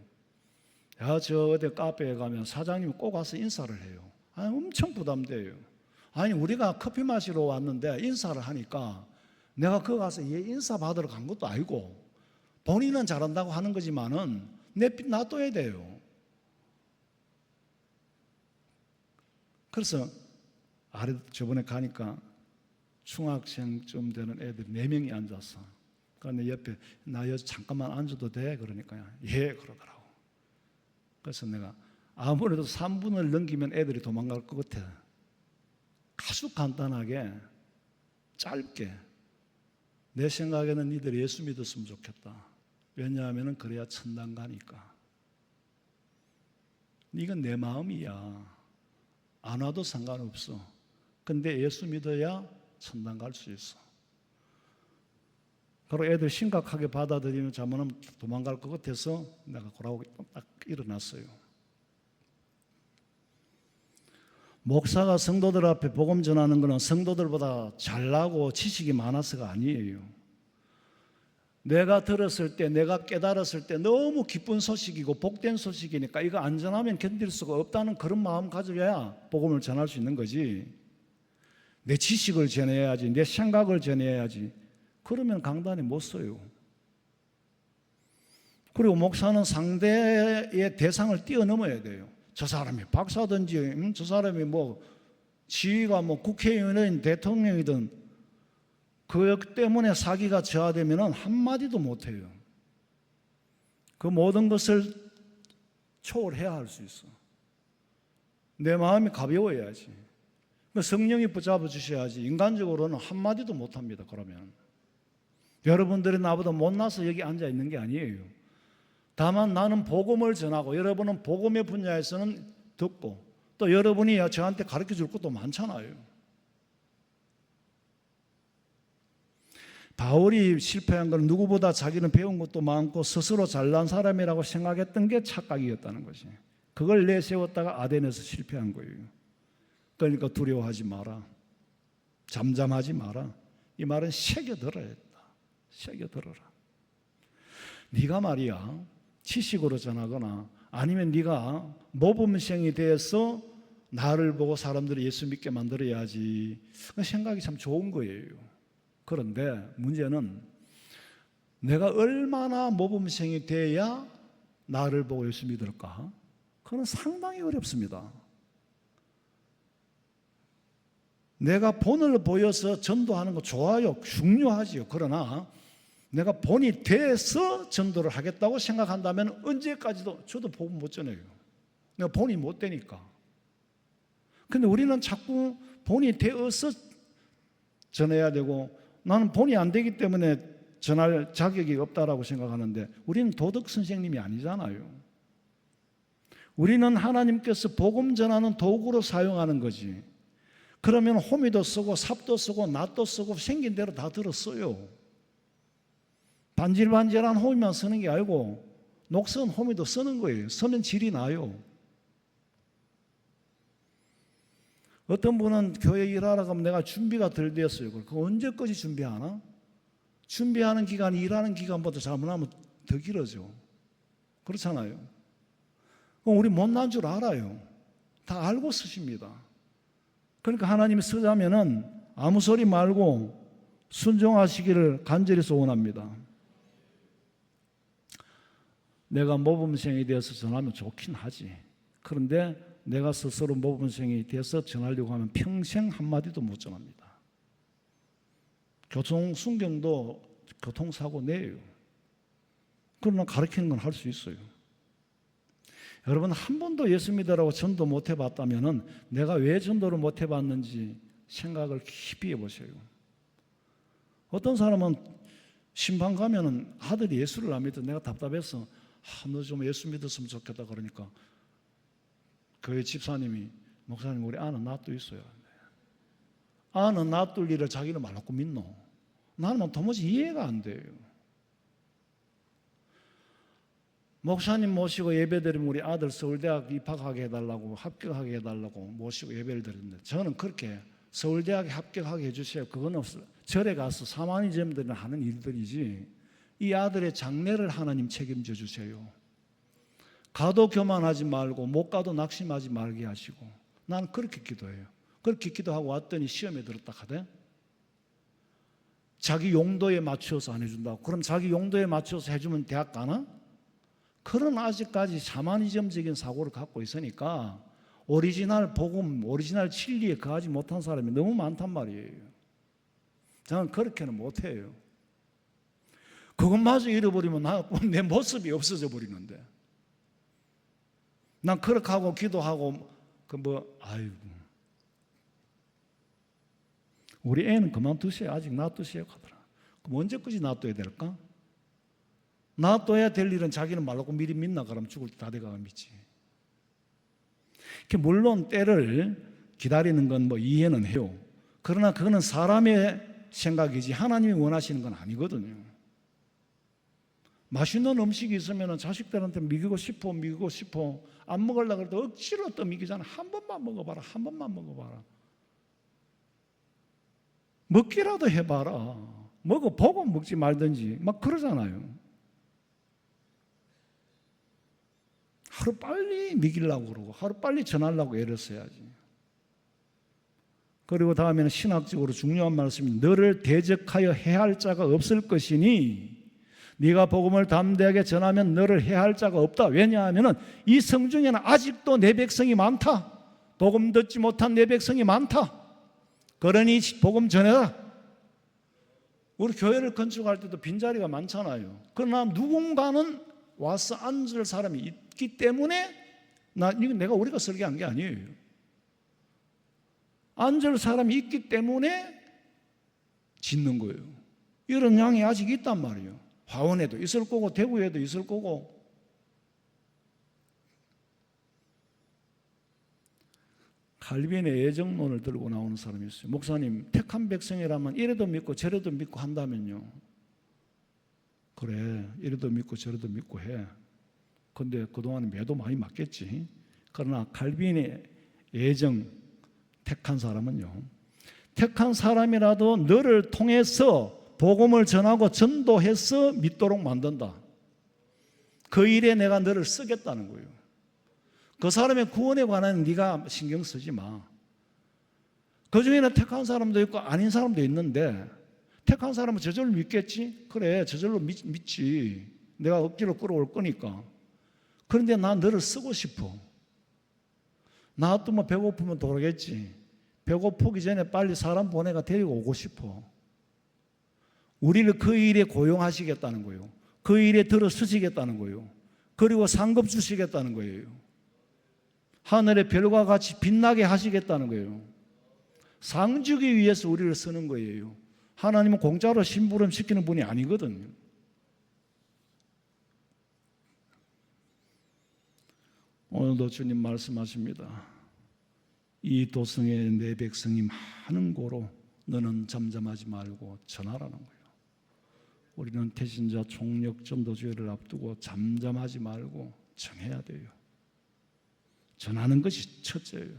야, 저 어디 카페에 가면 사장님이 꼭 와서 인사를 해요. 아니, 엄청 부담돼요. 아니, 우리가 커피 마시러 왔는데 인사를 하니까 내가 거기 가서 얘 인사 받으러 간 것도 아니고 본인은 잘한다고 하는 거지만은 놔둬야 돼요. 그래서 저번에 가니까 중학생쯤 되는 애들 4명이 앉았어. 그런데 옆에 나 여기 잠깐만 앉아도 돼? 그러니까 예 그러더라고. 그래서 내가 아무래도 3분을 넘기면 애들이 도망갈 것 같아. 아주 간단하게 짧게 내 생각에는 니들이 예수 믿었으면 좋겠다. 왜냐하면 그래야 천당 가니까. 이건 내 마음이야. 안 와도 상관없어. 근데 예수 믿어야 천당 갈 수 있어. 그리고 애들 심각하게 받아들이는 자면은 도망갈 것 같아서 내가 고라고 딱 일어났어요. 목사가 성도들 앞에 복음 전하는 것은 성도들보다 잘나고 지식이 많아서가 아니에요. 내가 들었을 때, 내가 깨달았을 때 너무 기쁜 소식이고 복된 소식이니까 이거 안 전하면 견딜 수가 없다는 그런 마음 가져야 복음을 전할 수 있는 거지. 내 지식을 전해야지, 내 생각을 전해야지. 그러면 강단에 못 서요. 그리고 목사는 상대의 대상을 뛰어넘어야 돼요. 저 사람이 박사든지, 저 사람이 뭐 지위가 뭐 국회의원이든 대통령이든 그 때문에 사기가 저하되면 한마디도 못해요. 그 모든 것을 초월해야 할 수 있어. 내 마음이 가벼워야지. 성령이 붙잡아 주셔야지. 인간적으로는 한마디도 못합니다. 그러면 여러분들이 나보다 못나서 여기 앉아 있는 게 아니에요. 다만 나는 복음을 전하고 여러분은 복음의 분야에서는 듣고 또 여러분이 저한테 가르쳐 줄 것도 많잖아요. 바울이 실패한 건 누구보다 자기는 배운 것도 많고 스스로 잘난 사람이라고 생각했던 게 착각이었다는 것이. 그걸 내세웠다가 아덴에서 실패한 거예요. 그러니까 두려워하지 마라. 잠잠하지 마라. 이 말은 새겨들어야 했다. 새겨들어라. 네가 말이야 지식으로 전하거나 아니면 네가 모범생이 돼서 나를 보고 사람들이 예수 믿게 만들어야지. 생각이 참 좋은 거예요. 그런데 문제는 내가 얼마나 모범생이 돼야 나를 보고 예수 믿을까? 그건 상당히 어렵습니다. 내가 본을 보여서 전도하는 거 좋아요. 중요하지요. 그러나 내가 본이 돼서 전도를 하겠다고 생각한다면 언제까지도 저도 복음 못 전해요. 내가 본이 못 되니까. 근데 우리는 자꾸 본이 되어서 전해야 되고 나는 본이 안 되기 때문에 전할 자격이 없다라고 생각하는데 우리는 도덕 선생님이 아니잖아요. 우리는 하나님께서 복음 전하는 도구로 사용하는 거지. 그러면 호미도 쓰고 삽도 쓰고 낫도 쓰고 생긴 대로 다 들었어요. 반질반질한 호미만 쓰는 게 아니고 녹슨 호미도 쓰는 거예요. 쓰면 질이 나요. 어떤 분은 교회 일하러 가면 내가 준비가 덜 되었어요. 그거 언제까지 준비하나? 준비하는 기간이 일하는 기간보다 잘못하면 더 길어져. 그렇잖아요. 우리 못난 줄 알아요. 다 알고 쓰십니다. 그러니까 하나님이 쓰자면은 아무 소리 말고 순종하시기를 간절히 소원합니다. 내가 모범생이 되어서 전하면 좋긴 하지. 그런데 내가 스스로 모범생이 돼서 전하려고 하면 평생 한마디도 못 전합니다. 교통순경도 교통사고 내요. 그러나 가르치는 건 할 수 있어요. 여러분 한 번도 예수 믿으라고 전도 못 해봤다면 내가 왜 전도를 못 해봤는지 생각을 깊이 해보세요. 어떤 사람은 심판 가면은 아들이 예수를 안 믿어 내가 답답해서 너 좀 예수 믿었으면 좋겠다 그러니까 교회 집사님이 목사님 우리 아는 낫도 있어요. 아는 놔둘 일을 자기는 말놓고 믿노? 나는 도무지 이해가 안 돼요. 목사님 모시고 예배드리면 우리 아들 서울대학 입학하게 해달라고 합격하게 해달라고 모시고 예배를 드렸는데 저는 그렇게 서울대학에 합격하게 해주세요. 그건 없어요. 절에 가서 사마니즘들은 하는 일들이지 이 아들의 장래를 하나님 책임져 주세요. 가도 교만하지 말고 못 가도 낙심하지 말게 하시고 나는 그렇게 기도해요. 그렇게 기도하고 왔더니 시험에 들었다 하대. 자기 용도에 맞춰서 안 해준다고. 그럼 자기 용도에 맞춰서 해주면 대학 가나? 그런 아직까지 샤머니즘적인 사고를 갖고 있으니까 오리지널 복음, 오리지널 진리에 거하지 못한 사람이 너무 많단 말이에요. 저는 그렇게는 못해요. 그것마저 잃어버리면 내 모습이 없어져 버리는데. 난 그렇게 하고 기도하고 아이고 우리 애는 그만두세요. 아직 놔두세요 하더라. 그럼 언제까지 놔둬야 될까? 놔둬야 될 일은 자기는 말로 미리 믿나 그러면 죽을 때 다 돼가가 믿지. 물론 때를 기다리는 건 이해는 해요. 그러나 그거는 사람의 생각이지 하나님이 원하시는 건 아니거든요. 맛있는 음식이 있으면 자식들한테 먹이고 싶어 안 먹으려고 해도 억지로 또 먹이잖아. 한 번만 먹어봐라. 먹기라도 해봐라. 보고 먹지 말든지 막 그러잖아요. 하루 빨리 먹이려고 그러고 하루 빨리 전하려고 애를 써야지. 그리고 다음에는 신학적으로 중요한 말씀이 너를 대적하여 해할 자가 없을 것이니 네가 복음을 담대하게 전하면 너를 해할 자가 없다. 왜냐하면 이 성중에는 아직도 내 백성이 많다. 복음 듣지 못한 내 백성이 많다. 그러니 복음 전해라. 우리 교회를 건축할 때도 빈자리가 많잖아요. 그러나 누군가는 와서 앉을 사람이 있기 때문에 내가 우리가 설계한 게 아니에요. 앉을 사람이 있기 때문에 짓는 거예요. 이런 양이 아직 있단 말이에요. 화원에도 있을 거고 대구에도 있을 거고. 칼빈의 애정론을 들고 나오는 사람이 있어요. 목사님, 택한 백성이라면 이래도 믿고 저래도 믿고 한다면요. 그래, 이래도 믿고 저래도 믿고 해. 근데 그동안에 매도 많이 맞겠지. 그러나 칼빈의 애정, 택한 사람은요, 택한 사람이라도 너를 통해서 복음을 전하고 전도해서 믿도록 만든다. 그 일에 내가 너를 쓰겠다는 거예요. 그 사람의 구원에 관한 네가 신경 쓰지 마. 그 중에는 택한 사람도 있고 아닌 사람도 있는데 택한 사람은 저절로 믿겠지? 그래, 저절로 믿지. 내가 억지로 끌어올 거니까. 그런데 나 너를 쓰고 싶어. 나 또 뭐 배고프면 도르겠지. 배고프기 전에 빨리 사람 보내가 데리고 오고 싶어. 우리를 그 일에 고용하시겠다는 거예요. 그 일에 들어서시겠다는 거예요. 그리고 상급 주시겠다는 거예요. 하늘의 별과 같이 빛나게 하시겠다는 거예요. 상 주기 위해서 우리를 쓰는 거예요. 하나님은 공짜로 심부름 시키는 분이 아니거든요. 오늘도 주님 말씀하십니다. 이 도성에 내 백성이 많은 고로 너는 잠잠하지 말고 전하라는 거예요. 우리는 태신자 총력 전도주의를 앞두고 잠잠하지 말고 전해야 돼요. 전하는 것이 첫째예요.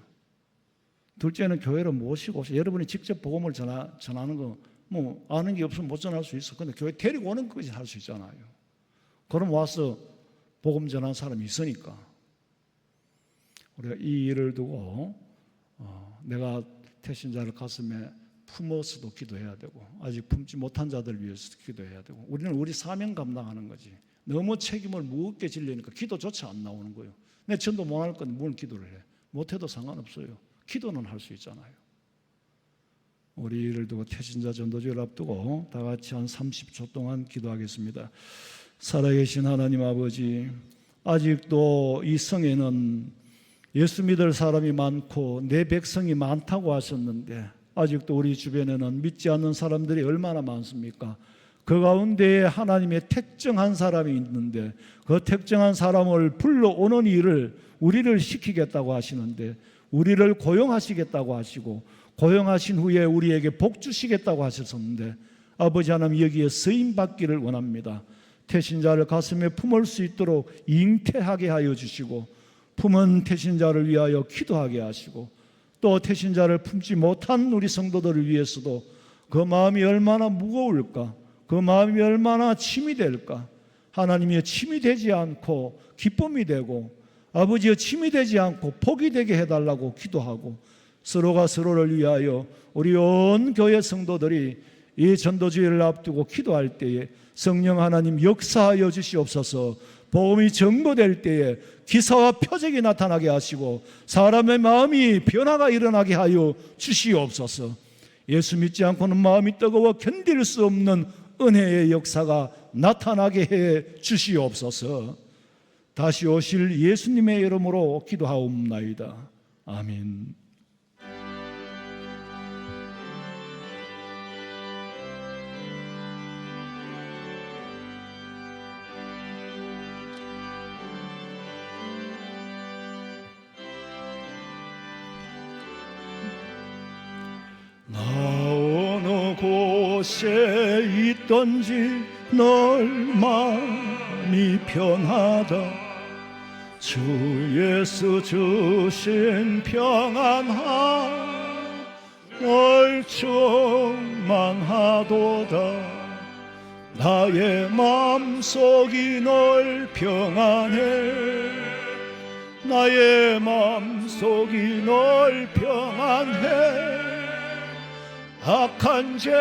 둘째는 교회를 모시고 여러분이 직접 복음을 전하는 거 뭐 아는 게 없으면 못 전할 수 있어. 근데 교회 데리고 오는 것까지 할 수 있잖아요. 그럼 와서 복음 전하는 사람이 있으니까 우리가 이 일을 두고 내가 태신자를 가슴에 품어서도 기도해야 되고 아직 품지 못한 자들 위해서도 기도해야 되고 우리는 우리 사명 감당하는 거지. 너무 책임을 무겁게 지려니까 기도조차 안 나오는 거예요. 내 전도 못할 건데 뭘 기도를 해. 못해도 상관없어요. 기도는 할 수 있잖아요. 우리를 두고 태신자 전도주의를 앞두고 다 같이 한 30초 동안 기도하겠습니다. 살아계신 하나님 아버지, 아직도 이 성에는 예수 믿을 사람이 많고 내 백성이 많다고 하셨는데 아직도 우리 주변에는 믿지 않는 사람들이 얼마나 많습니까? 그 가운데에 하나님의 택정한 사람이 있는데 그 택정한 사람을 불러오는 일을 우리를 시키겠다고 하시는데 우리를 고용하시겠다고 하시고 고용하신 후에 우리에게 복 주시겠다고 하셨었는데 아버지 하나님 여기에 쓰임받기를 원합니다. 태신자를 가슴에 품을 수 있도록 잉태하게 하여 주시고 품은 태신자를 위하여 기도하게 하시고 또 태신자를 품지 못한 우리 성도들을 위해서도 그 마음이 얼마나 무거울까, 그 마음이 얼마나 침이 될까. 하나님의 침이 되지 않고 기쁨이 되고 아버지의 침이 되지 않고 복이 되게 해달라고 기도하고 서로가 서로를 위하여 우리 온 교회 성도들이 이 전도주의를 앞두고 기도할 때에 성령 하나님 역사하여 주시옵소서. 복음이 전거될 때에 기사와 표적이 나타나게 하시고 사람의 마음이 변화가 일어나게 하여 주시옵소서. 예수 믿지 않고는 마음이 뜨거워 견딜 수 없는 은혜의 역사가 나타나게 해 주시옵소서. 다시 오실 예수님의 이름으로 기도하옵나이다. 아멘. 나 어느 곳에 있던지 널 마음이 편하다. 주 예수 주신 평안 널 널 충만하도다. 나의 마음속이 널 평안해. 나의 마음속이 널 평안해. 악한 죄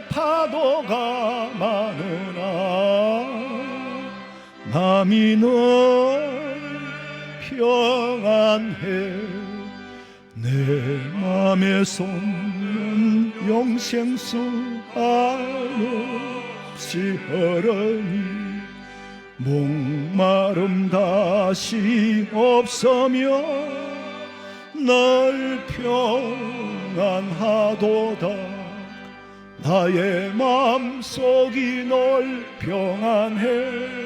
파도가 많으나 마음이 널 평안해. 내 맘에 솟는 영생수 한없이 흐르니 목마름 다시 없으며 널 평안하도다. 나의 마음속이 널 평안해.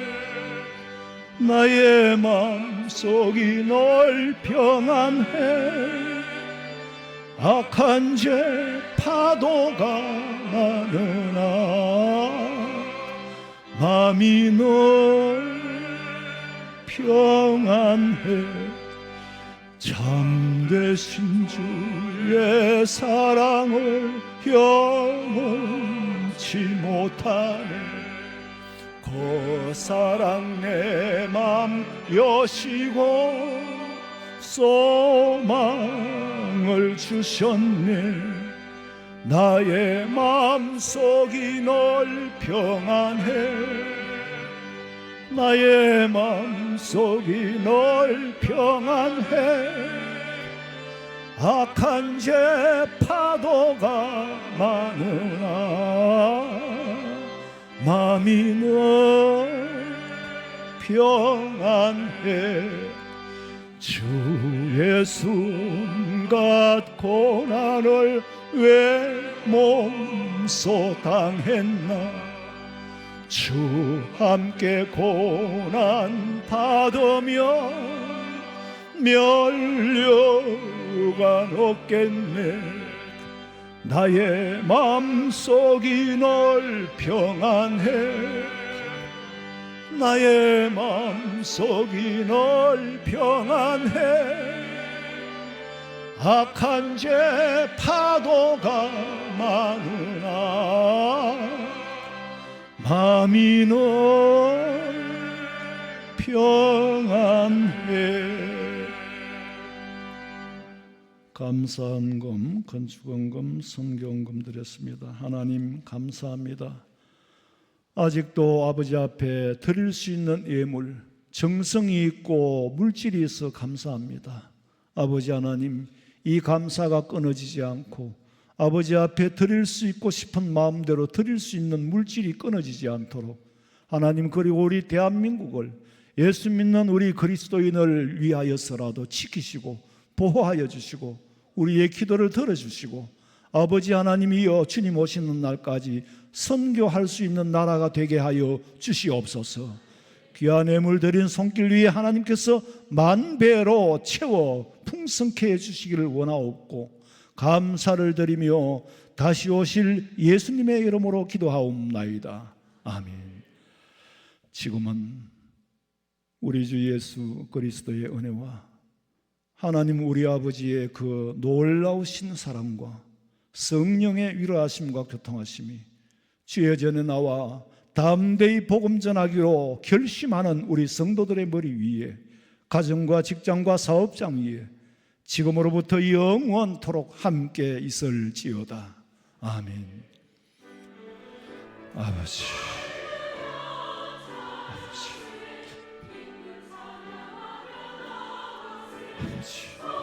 나의 마음속이 널 평안해. 악한 죄 파도가 많으나 마음이 널 평안해. 참되신 주의 사랑을 영원치 못하네. 그 사랑 내 맘 여시고 소망을 주셨네. 나의 마음속이 널 평안해. 나의 마음속이 널 평안해. 악한 죄 파도가 많으나 마음이 널 평안해. 주 예수 온갖 고난을 왜 몸소 당했나. 주 함께 고난 받으며 멸류관 없겠네. 나의 마음속이 널 평안해. 나의 마음속이 널 평안해. 악한 죄 파도가 많으나 마음이 널 평안해. 감사헌금, 건축헌금, 선교헌금 드렸습니다. 하나님 감사합니다. 아직도 아버지 앞에 드릴 수 있는 예물, 정성이 있고 물질이 있어 감사합니다. 아버지 하나님, 이 감사가 끊어지지 않고 아버지 앞에 드릴 수 있고 싶은 마음대로 드릴 수 있는 물질이 끊어지지 않도록 하나님, 그리고 우리 대한민국을, 예수 믿는 우리 그리스도인을 위하여서라도 지키시고 보호하여 주시고 우리의 기도를 들어주시고 아버지 하나님이여, 주님 오시는 날까지 선교할 수 있는 나라가 되게 하여 주시옵소서. 귀한 예물 드린 손길 위에 하나님께서 만배로 채워 풍성케 해주시기를 원하옵고 감사를 드리며 다시 오실 예수님의 이름으로 기도하옵나이다. 아멘. 지금은 우리 주 예수 그리스도의 은혜와 하나님 우리 아버지의 그 놀라우신 사랑과 성령의 위로하심과 교통하심이 주의 전에 나와 담대히 복음 전하기로 결심하는 우리 성도들의 머리 위에, 가정과 직장과 사업장 위에 지금으로부터 영원토록 함께 있을지어다. 아멘. 아버지, 아버지, 아버지.